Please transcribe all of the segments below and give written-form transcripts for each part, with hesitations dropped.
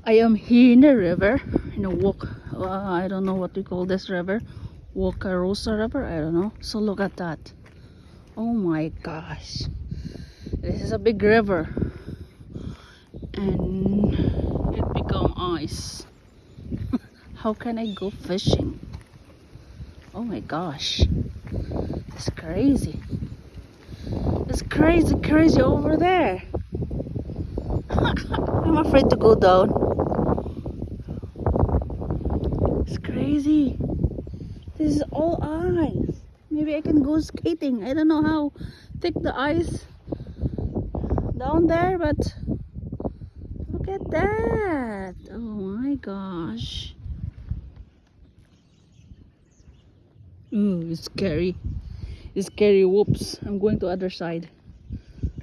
I am here in the river, in a walk. I don't know what we call this river. Wakarosa River, I don't know. So look at that. Oh my gosh. This is a big river. And it become ice. How can I go fishing? Oh my gosh. It's crazy. It's crazy, crazy over there. I'm afraid to go down. It's crazy. This is all ice. Maybe I can go skating. I don't know how thick the ice down there, but look at that. Oh my gosh. Ooh, it's scary. It's scary. Whoops. I'm going to other side.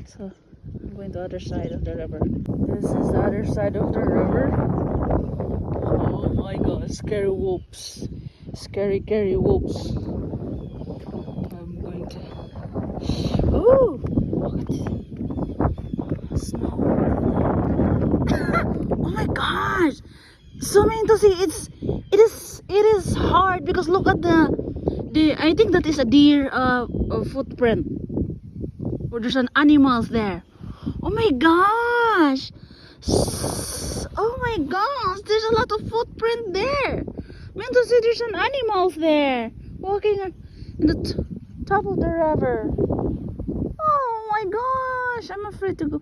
So I'm going to other side of the river. This is the other side of the river. Oh my god, scary whoops. Scary whoops. I'm going to. Ooh! Look at this. Snow. Oh my gosh! Zooming to see it is hard because look at the I think that is a deer footprint. Or there's an animals there. Oh my gosh! Oh my gosh! There's a lot of footprint there. Meant to see there's an animals there walking in the top of the river. Oh my gosh! I'm afraid to go.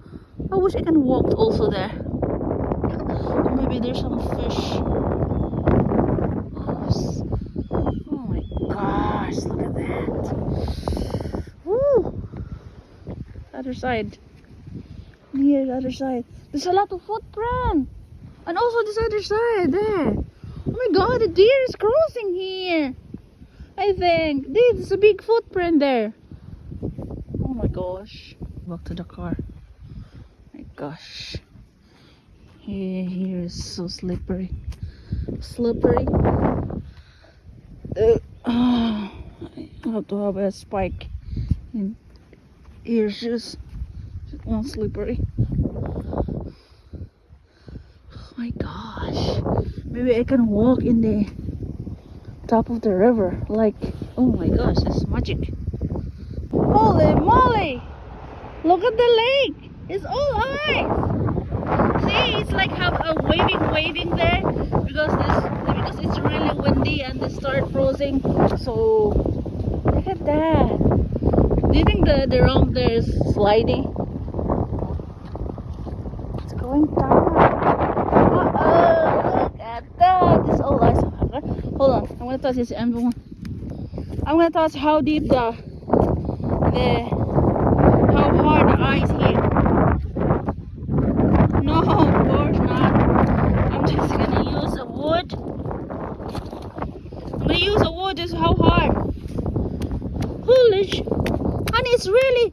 I wish I can walk also there. Or maybe there's some fish. Oh my gosh! Look at that. Woo! Other side. Here, the other side. There's a lot of footprint. And also this other side there. Oh my god, the deer is crossing here. I think. This is a big footprint there. Oh my gosh. Back to the car. My gosh. Here is so slippery. Slippery. I have to have a spike in ear shoes. Not slippery. Oh my gosh. Maybe I can walk in the top of the river. Like, oh my gosh, that's magic. Holy moly! Look at the lake. It's all ice. See, it's like have a waving there because it's really windy and it start frozen. So look at that. Do you think the ramp there is sliding? It's going down. Look at that. This all ice. Hold on. I'm gonna touch this emblem. I'm gonna touch how deep how hard the ice here. No, of course not. I'm just gonna use a wood. I'm gonna use a wood. This is how hard. Foolish. And it's really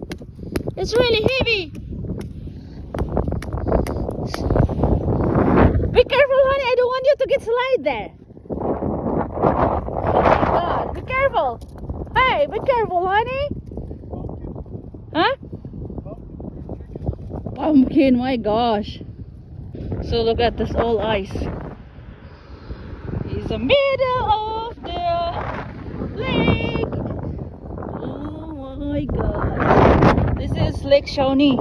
heavy. Be careful, honey. I don't want you to get slide there. Oh my god. Be careful. Hey, be careful, honey. Huh? Pumpkin, my gosh. So look at this all ice. It's the middle of the lake. Oh my god. This is Lake Shawnee.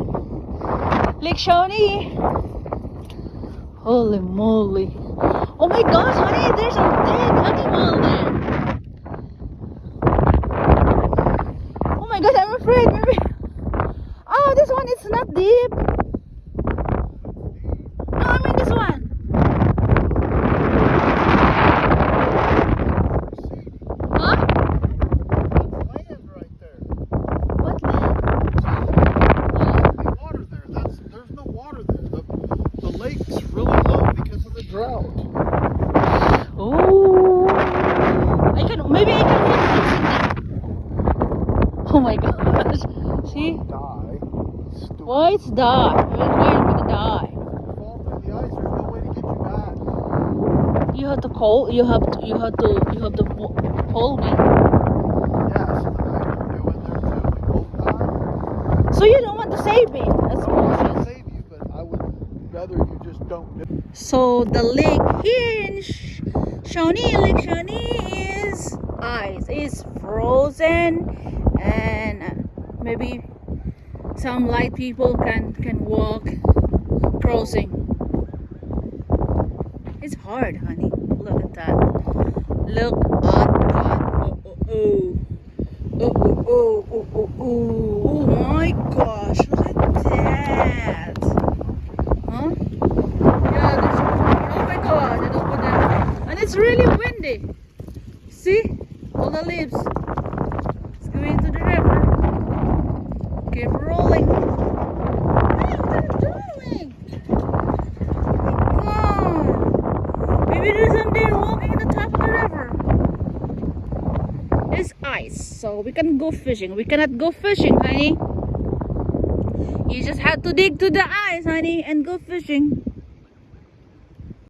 Lake Shawnee. Holy moly. Oh my gosh, honey, there's a dead animal there. Oh my god, I'm afraid. Maybe. Oh, this one is not deep. No, I mean this one. Huh? Land right there. What land? There's water there. There's no water there. The lake's really low because of the drought. Oh, maybe I can walk there. Oh my gosh. See? Die. Stupid. Why it's die? Why are you gonna die? Fall through the ice. There's no way to get you back. You have to call. You have to pull me. Yeah, so the guy can go in there too. We both die. So you don't want to save me? That's I want to bullshit. save you, but I would rather you just don't do it. So the lake here in Shawnee, Lake Shawnee is ice, is frozen, and maybe some light people can walk crossing. It's hard, honey. Look at that. Look at that. Oh, oh, oh, oh, oh, oh, oh, oh my gosh, look at that. Huh? Yeah, there's, oh my god, it opened up. And it's really windy. See? All the leaves. It's going into the river. Keep rolling. Hey, what are you doing? Oh, maybe there's some deer walking at the top of the river. It's ice, so we can go fishing. We cannot go fishing, honey. You just have to dig to the ice, honey, and go fishing.